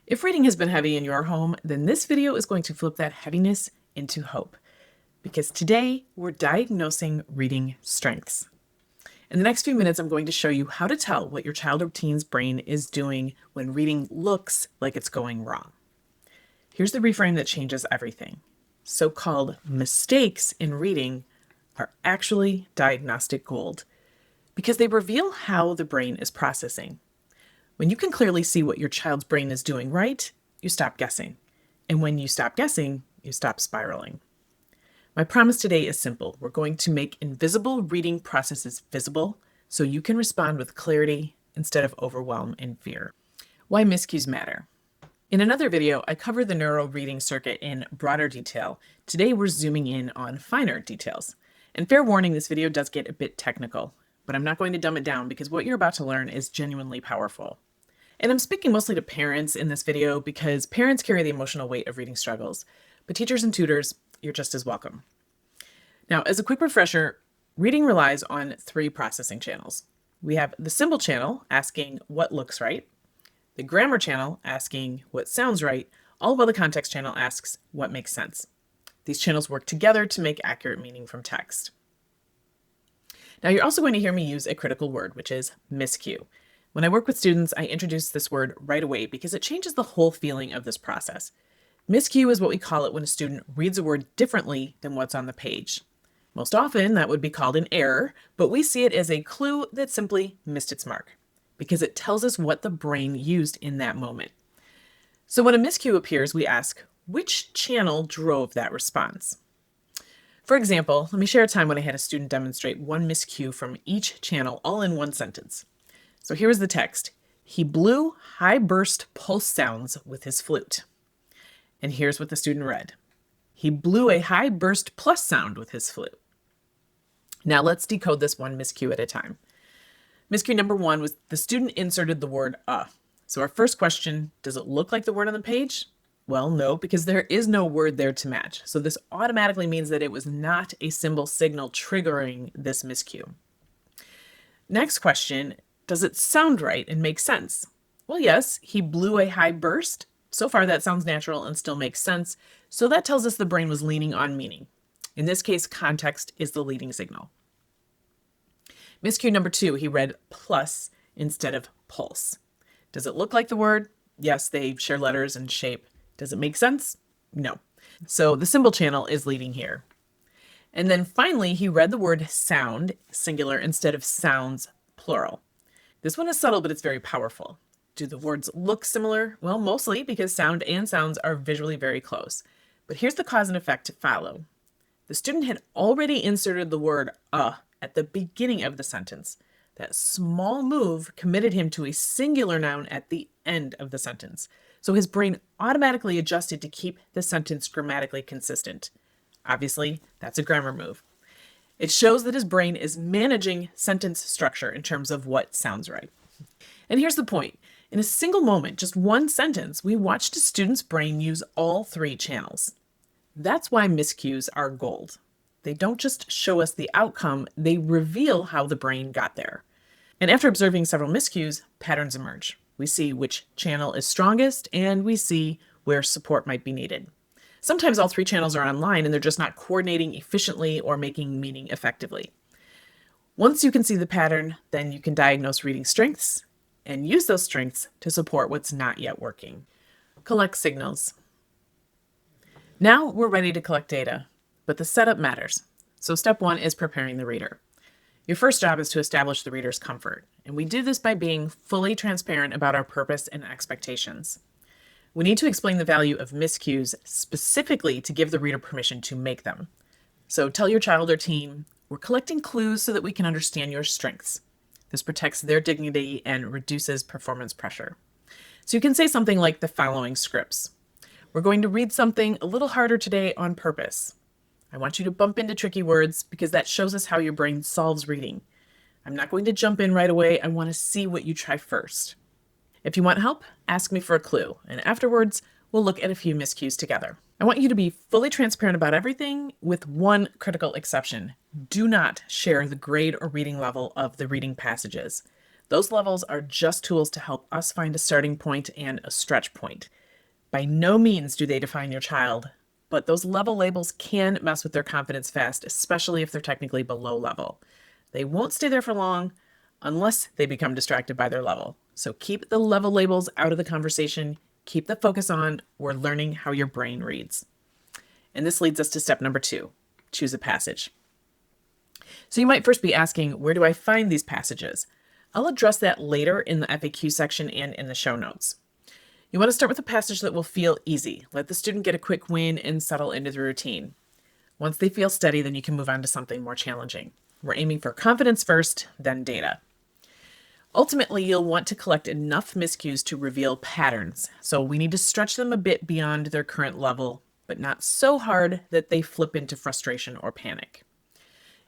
If reading has been heavy in your home, then this video is going to flip that heaviness into hope. Because today we're diagnosing reading strengths. In the next few minutes, I'm going to show you how to tell what your child or teen's brain is doing when reading looks like it's going wrong. Here's the reframe that changes everything. So-called mistakes in reading are actually diagnostic gold because they reveal how the brain is processing. When you can clearly see what your child's brain is doing right, you stop guessing. And when you stop guessing, you stop spiraling. My promise today is simple. We're going to make invisible reading processes visible so you can respond with clarity instead of overwhelm and fear. Why miscues matter. In another video, I covered the neural reading circuit in broader detail. Today, we're zooming in on finer details. And fair warning, this video does get a bit technical, but I'm not going to dumb it down because what you're about to learn is genuinely powerful. And I'm speaking mostly to parents in this video because parents carry the emotional weight of reading struggles, but teachers and tutors, you're just as welcome. Now, as a quick refresher, reading relies on three processing channels. We have the symbol channel asking what looks right, the grammar channel asking what sounds right, all while the context channel asks what makes sense. These channels work together to make accurate meaning from text. Now, you're also going to hear me use a critical word, which is miscue. When I work with students, I introduce this word right away because it changes the whole feeling of this process. Miscue is what we call it when a student reads a word differently than what's on the page. Most often, that would be called an error, but we see it as a clue that simply missed its mark because it tells us what the brain used in that moment. So when a miscue appears, we ask, which channel drove that response? For example, let me share a time when I had a student demonstrate one miscue from each channel all in one sentence. So here is the text. He blew high burst pulse sounds with his flute. And here's what the student read. He blew a high burst plus sound with his flute. Now let's decode this one miscue at a time. Miscue number one was the student inserted the word So our first question, does it look like the word on the page? Well, no, because there is no word there to match. So this automatically means that it was not a symbol signal triggering this miscue. Next question, does it sound right and make sense? Well, yes, he blew a high burst. So far, that sounds natural and still makes sense. So that tells us the brain was leaning on meaning. In this case, context is the leading signal. Miscue number two, he read plus instead of pulse. Does it look like the word? Yes, they share letters and shape. Does it make sense? No. So the symbol channel is leading here. And then finally, he read the word sound, singular, instead of sounds, plural. This one is subtle, but it's very powerful. Do the words look similar? Well, mostly because sound and sounds are visually very close. But here's the cause and effect to follow. The student had already inserted the word at the beginning of the sentence. That small move committed him to a singular noun at the end of the sentence. So his brain automatically adjusted to keep the sentence grammatically consistent. Obviously, that's a grammar move. It shows that his brain is managing sentence structure in terms of what sounds right. And here's the point. In a single moment, just one sentence, we watched a student's brain use all three channels. That's why miscues are gold. They don't just show us the outcome, they reveal how the brain got there. And after observing several miscues, patterns emerge. We see which channel is strongest, and we see where support might be needed. Sometimes all three channels are online and they're just not coordinating efficiently or making meaning effectively. Once you can see the pattern, then you can diagnose reading strengths and use those strengths to support what's not yet working. Collect signals. Now we're ready to collect data, but the setup matters. So step one is preparing the reader. Your first job is to establish the reader's comfort, and we do this by being fully transparent about our purpose and expectations. We need to explain the value of miscues specifically to give the reader permission to make them. So tell your child or teen, we're collecting clues so that we can understand your strengths. This protects their dignity and reduces performance pressure. So you can say something like the following scripts. We're going to read something a little harder today on purpose. I want you to bump into tricky words because that shows us how your brain solves reading. I'm not going to jump in right away. I want to see what you try first. If you want help, ask me for a clue, and afterwards, we'll look at a few miscues together. I want you to be fully transparent about everything with one critical exception. Do not share the grade or reading level of the reading passages. Those levels are just tools to help us find a starting point and a stretch point. By no means do they define your child, but those level labels can mess with their confidence fast, especially if they're technically below level. They won't stay there for long unless they become distracted by their level. So keep the level labels out of the conversation. Keep the focus on we're learning how your brain reads. And this leads us to step number 2, choose a passage. So you might first be asking, where do I find these passages? I'll address that later in the FAQ section and in the show notes. You want to start with a passage that will feel easy. Let the student get a quick win and settle into the routine. Once they feel steady, then you can move on to something more challenging. We're aiming for confidence first, then data. Ultimately, you'll want to collect enough miscues to reveal patterns. So we need to stretch them a bit beyond their current level, but not so hard that they flip into frustration or panic.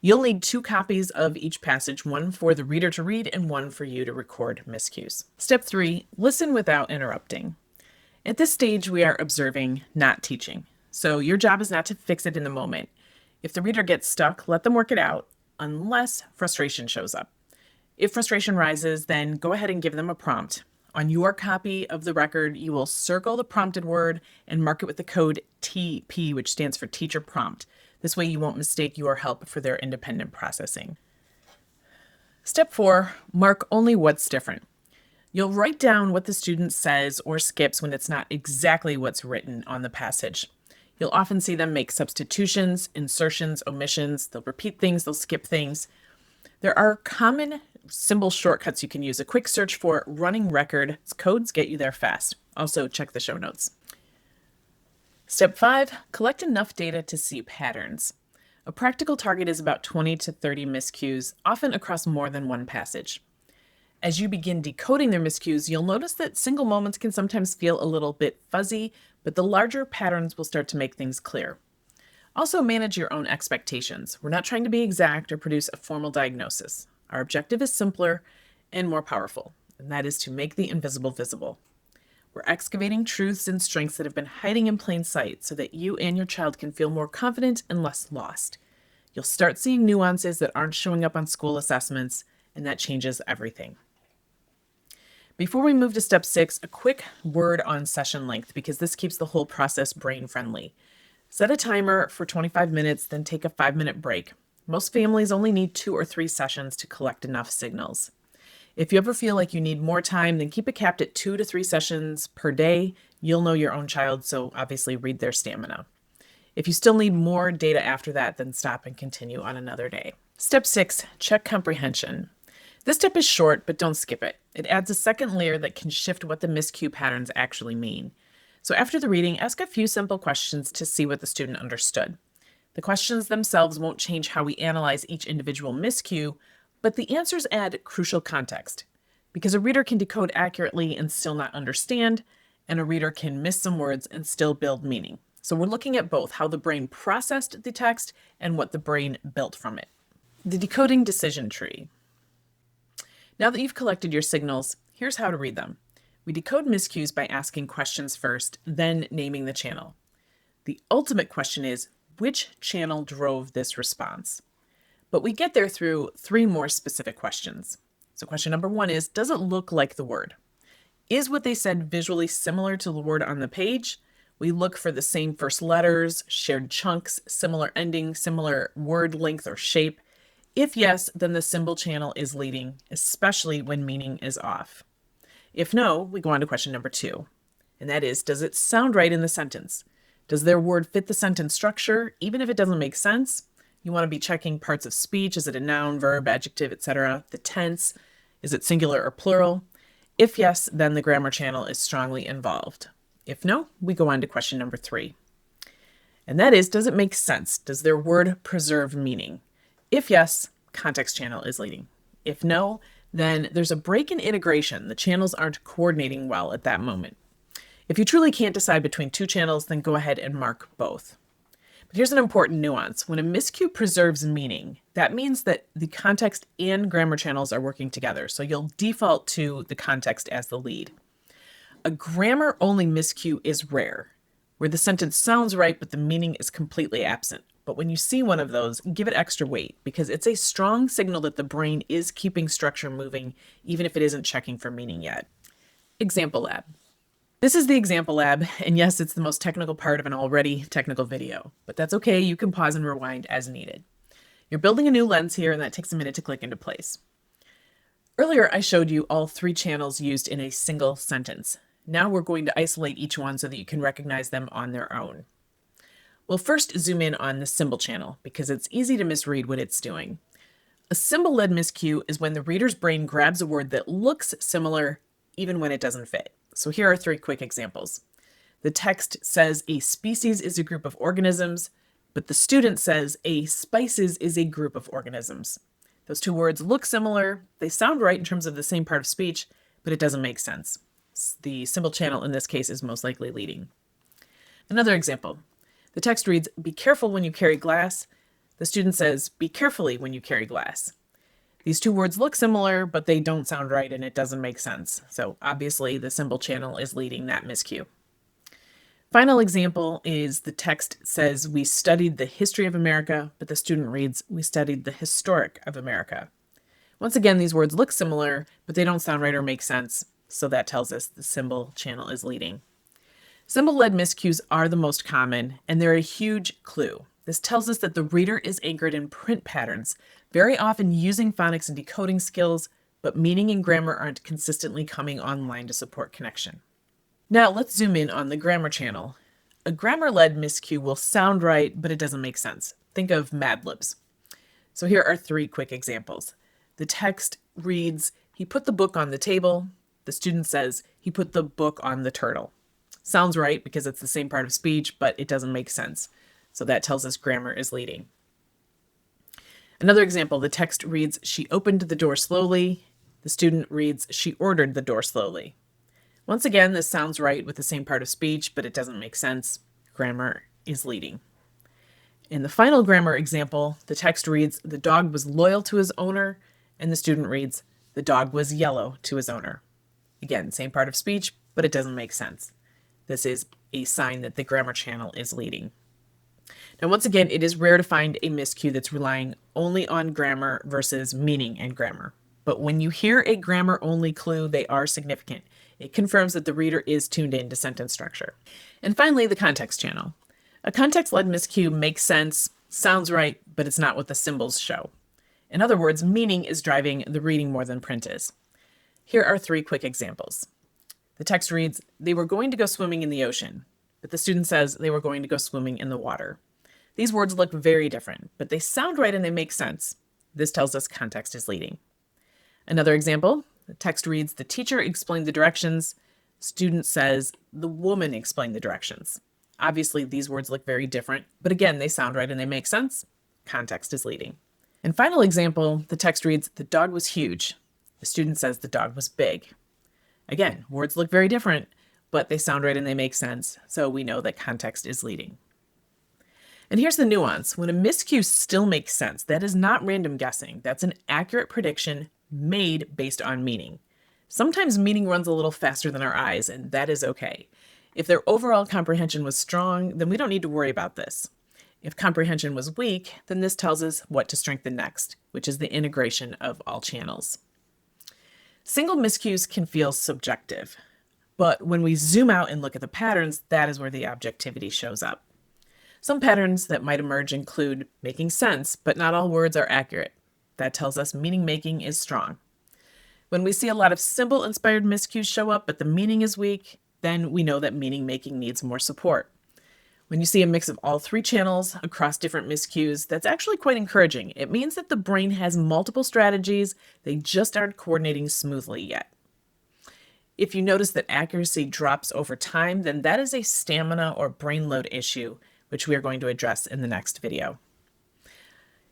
You'll need 2 copies of each passage, one for the reader to read and one for you to record miscues. Step 3, listen without interrupting. At this stage, we are observing, not teaching. So your job is not to fix it in the moment. If the reader gets stuck, let them work it out, unless frustration shows up. If frustration rises, then go ahead and give them a prompt. On your copy of the record, you will circle the prompted word and mark it with the code TP, which stands for teacher prompt. This way you won't mistake your help for their independent processing. Step 4, mark only what's different. You'll write down what the student says or skips when it's not exactly what's written on the passage. You'll often see them make substitutions, insertions, omissions. They'll repeat things, they'll skip things. There are common symbol shortcuts you can use. A quick search for running record codes get you there fast. Also, check the show notes. Step 5, collect enough data to see patterns. A practical target is about 20 to 30 miscues, often across more than one passage. As you begin decoding their miscues, you'll notice that single moments can sometimes feel a little bit fuzzy, but the larger patterns will start to make things clear. Also, manage your own expectations. We're not trying to be exact or produce a formal diagnosis. Our objective is simpler and more powerful, and that is to make the invisible visible. We're excavating truths and strengths that have been hiding in plain sight so that you and your child can feel more confident and less lost. You'll start seeing nuances that aren't showing up on school assessments, and that changes everything. Before we move to step 6, a quick word on session length, because this keeps the whole process brain-friendly. Set a timer for 25 minutes, then take a 5-minute break. Most families only need 2 or 3 sessions to collect enough signals. If you ever feel like you need more time, then keep it capped at 2 to 3 sessions per day. You'll know your own child, so obviously read their stamina. If you still need more data after that, then stop and continue on another day. Step 6, check comprehension. This step is short, but don't skip it. It adds a second layer that can shift what the miscue patterns actually mean. So after the reading, ask a few simple questions to see what the student understood. The questions themselves won't change how we analyze each individual miscue, but the answers add crucial context, because a reader can decode accurately and still not understand, and a reader can miss some words and still build meaning. So we're looking at both how the brain processed the text and what the brain built from it. The Decoding Decision Tree. Now that you've collected your signals, here's how to read them. We decode miscues by asking questions first, then naming the channel. The ultimate question is, which channel drove this response? But we get there through 3 more specific questions. So question number 1 is, does it look like the word? Is what they said visually similar to the word on the page? We look for the same first letters, shared chunks, similar ending, similar word length or shape. If yes, then the symbol channel is leading, especially when meaning is off. If no, we go on to question number 2. And that is, does it sound right in the sentence? Does their word fit the sentence structure, even if it doesn't make sense? You want to be checking parts of speech. Is it a noun, verb, adjective, etc.? The tense, is it singular or plural? If yes, then the grammar channel is strongly involved. If no, we go on to question number 3. And that is, does it make sense? Does their word preserve meaning? If yes, context channel is leading. If no, then there's a break in integration. The channels aren't coordinating well at that moment. If you truly can't decide between 2 channels, then go ahead and mark both. But here's an important nuance. When a miscue preserves meaning, that means that the context and grammar channels are working together. So you'll default to the context as the lead. A grammar-only miscue is rare, where the sentence sounds right, but the meaning is completely absent. but when you see one of those, give it extra weight because it's a strong signal that the brain is keeping structure moving, even if it isn't checking for meaning yet. Example lab. This is the example lab, and yes, it's the most technical part of an already technical video, but that's okay. You can pause and rewind as needed. You're building a new lens here, and that takes a minute to click into place. Earlier, I showed you all 3 channels used in a single sentence. Now we're going to isolate each one so that you can recognize them on their own. We'll first zoom in on the symbol channel because it's easy to misread what it's doing. A symbol-led miscue is when the reader's brain grabs a word that looks similar even when it doesn't fit. So here are 3 quick examples. The text says a species is a group of organisms, but the student says a spices is a group of organisms. Those 2 words look similar, they sound right in terms of the same part of speech, but it doesn't make sense. The symbol channel in this case is most likely leading. Another example. The text reads, "Be careful when you carry glass." The student says, "Be carefully when you carry glass." These 2 words look similar, but they don't sound right and it doesn't make sense. So obviously the symbol channel is leading that miscue. Final example is the text says, "We studied the history of America," but the student reads, "We studied the historic of America." Once again, these words look similar, but they don't sound right or make sense. So that tells us the symbol channel is leading. Symbol-led miscues are the most common, and they're a huge clue. This tells us that the reader is anchored in print patterns, very often using phonics and decoding skills, but meaning and grammar aren't consistently coming online to support connection. Now let's zoom in on the grammar channel. A grammar-led miscue will sound right, but it doesn't make sense. Think of Mad Libs. So here are 3 quick examples. The text reads, "He put the book on the table." The student says, "He put the book on the turtle." Sounds right because it's the same part of speech, but it doesn't make sense. So that tells us grammar is leading. Another example, the text reads, "She opened the door slowly." The student reads, "She ordered the door slowly." Once again, this sounds right with the same part of speech, but it doesn't make sense. Grammar is leading. In the final grammar example, the text reads, "The dog was loyal to his owner," and the student reads, "The dog was yellow to his owner." Again, same part of speech, but it doesn't make sense. This is a sign that the grammar channel is leading. Now, once again, it is rare to find a miscue that's relying only on grammar versus meaning and grammar. But when you hear a grammar-only clue, they are significant. It confirms that the reader is tuned in to sentence structure. And finally, the context channel. A context-led miscue makes sense, sounds right, but it's not what the symbols show. In other words, meaning is driving the reading more than print is. Here are 3 quick examples. The text reads, "They were going to go swimming in the ocean," but the student says they were going to go swimming in the water. These words look very different, but they sound right and they make sense. This tells us context is leading. Another example, the text reads, "The teacher explained the directions." Student says, "The woman explained the directions." Obviously, these words look very different, but again, they sound right and they make sense. Context is leading. And final example, the text reads, "The dog was huge." The student says the dog was big. Again, words look very different, but they sound right and they make sense, so we know that context is leading. And here's the nuance. When a miscue still makes sense, that is not random guessing. That's an accurate prediction made based on meaning. Sometimes meaning runs a little faster than our eyes, and that is okay. If their overall comprehension was strong, then we don't need to worry about this. If comprehension was weak, then this tells us what to strengthen next, which is the integration of all channels. Single miscues can feel subjective, but when we zoom out and look at the patterns, that is where the objectivity shows up. Some patterns that might emerge include making sense, but not all words are accurate. That tells us meaning making is strong. When we see a lot of symbol-inspired miscues show up, but the meaning is weak, then we know that meaning making needs more support. When you see a mix of all 3 channels across different miscues, that's actually quite encouraging. It means that the brain has multiple strategies, they just aren't coordinating smoothly yet. If you notice that accuracy drops over time, then that is a stamina or brain load issue, which we are going to address in the next video.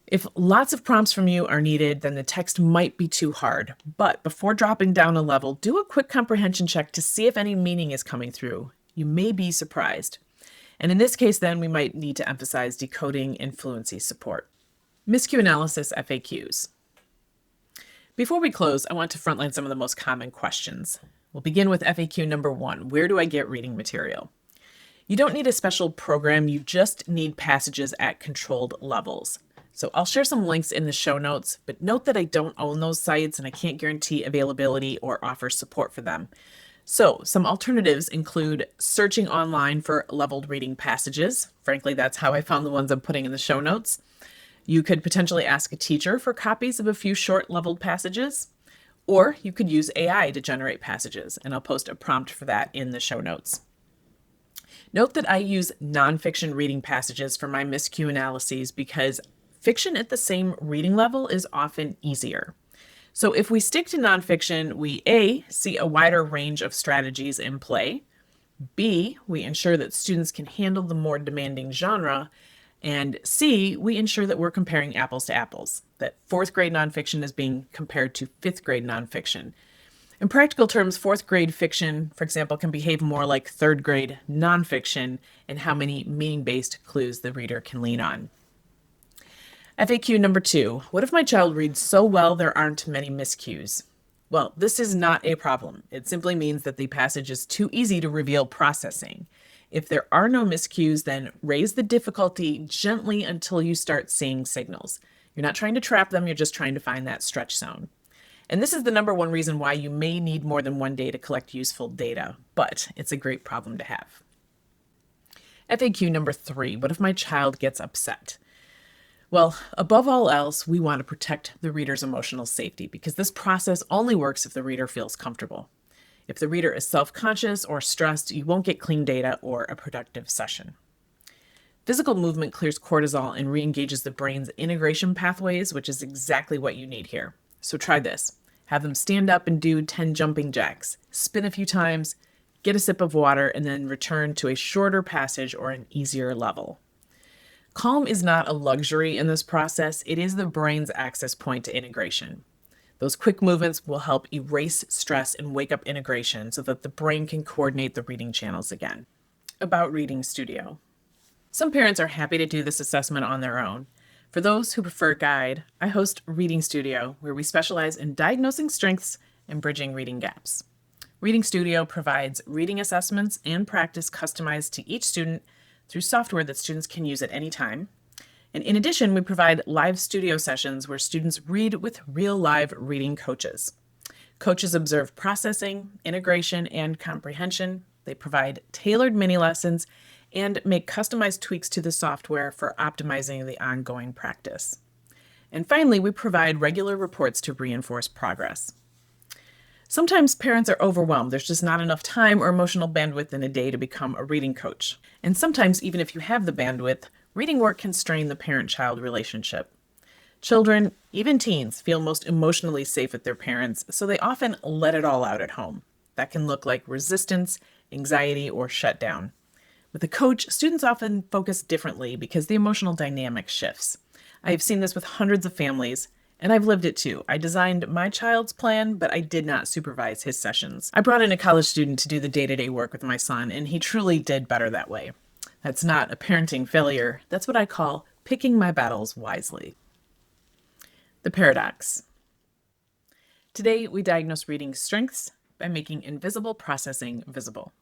If lots of prompts from you are needed, then the text might be too hard. But before dropping down a level, do a quick comprehension check to see if any meaning is coming through. You may be surprised. And in this case, then, we might need to emphasize decoding and fluency support. Miscue analysis FAQs. Before we close, I want to frontline some of the most common questions. We'll begin with FAQ number 1. Where do I get reading material? You don't need a special program, you just need passages at controlled levels. So I'll share some links in the show notes, but note that I don't own those sites and I can't guarantee availability or offer support for them. So some alternatives include searching online for leveled reading passages. Frankly, that's how I found the ones I'm putting in the show notes. You could potentially ask a teacher for copies of a few short leveled passages, or you could use AI to generate passages, and I'll post a prompt for that in the show notes. Note that I use nonfiction reading passages for my miscue analyses because fiction at the same reading level is often easier. So if we stick to nonfiction, we A, see a wider range of strategies in play, B, we ensure that students can handle the more demanding genre, and C, we ensure that we're comparing apples to apples, that fourth grade nonfiction is being compared to fifth grade nonfiction. In practical terms, fourth grade fiction, for example, can behave more like third grade nonfiction in how many meaning-based clues the reader can lean on. FAQ number 2, what if my child reads so well there aren't many miscues? Well, this is not a problem. It simply means that the passage is too easy to reveal processing. If there are no miscues, then raise the difficulty gently until you start seeing signals. You're not trying to trap them, you're just trying to find that stretch zone. And this is the number one reason why you may need more than one day to collect useful data, but it's a great problem to have. FAQ number 3, what if my child gets upset? Well, above all else, we want to protect the reader's emotional safety because this process only works if the reader feels comfortable. If the reader is self-conscious or stressed, you won't get clean data or a productive session. Physical movement clears cortisol and re-engages the brain's integration pathways, which is exactly what you need here. So try this. Have them stand up and do 10 jumping jacks, spin a few times, get a sip of water, and then return to a shorter passage or an easier level. Calm is not a luxury in this process. It is the brain's access point to integration. Those quick movements will help erase stress and wake up integration so that the brain can coordinate the reading channels again. About Reading Studio. Some parents are happy to do this assessment on their own. For those who prefer a guide, I host Reading Studio, where we specialize in diagnosing strengths and bridging reading gaps. Reading Studio provides reading assessments and practice customized to each student through software that students can use at any time. And in addition, we provide live studio sessions where students read with real live reading coaches. Coaches observe processing, integration, and comprehension. They provide tailored mini lessons and make customized tweaks to the software for optimizing the ongoing practice. And finally, we provide regular reports to reinforce progress. Sometimes parents are overwhelmed. There's just not enough time or emotional bandwidth in a day to become a reading coach. And sometimes, even if you have the bandwidth, reading work can strain the parent-child relationship. Children, even teens, feel most emotionally safe with their parents, so they often let it all out at home. That can look like resistance, anxiety, or shutdown. With a coach, students often focus differently because the emotional dynamic shifts. I have seen this with hundreds of families, and I've lived it too. I designed my child's plan, but I did not supervise his sessions. I brought in a college student to do the day-to-day work with my son, and he truly did better that way. That's not a parenting failure. That's what I call picking my battles wisely. The paradox. Today, we diagnose reading strengths by making invisible processing visible.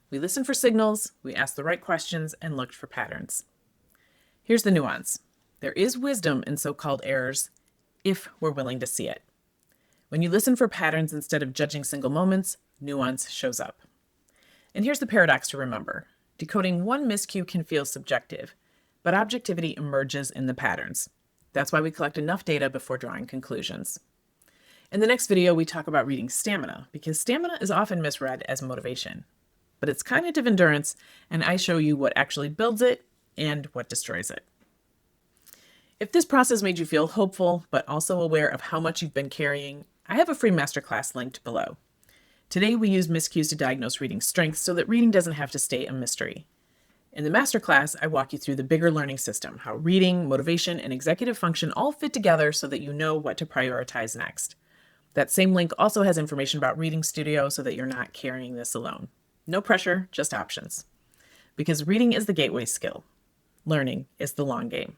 We listen for signals, we ask the right questions, and looked for patterns. Here's the nuance. There is wisdom in so-called errors if we're willing to see it. When you listen for patterns instead of judging single moments, nuance shows up. And here's the paradox to remember. Decoding one miscue can feel subjective, but objectivity emerges in the patterns. That's why we collect enough data before drawing conclusions. In the next video, we talk about reading stamina, because stamina is often misread as motivation. But it's cognitive endurance, and I show you what actually builds it and what destroys it. If this process made you feel hopeful, but also aware of how much you've been carrying, I have a free masterclass linked below. Today, we use miscues to diagnose reading strengths so that reading doesn't have to stay a mystery. In the masterclass, I walk you through the bigger learning system, how reading, motivation, and executive function all fit together so that you know what to prioritize next. That same link also has information about Reading Studio so that you're not carrying this alone. No pressure, just options. Because reading is the gateway skill. Learning is the long game.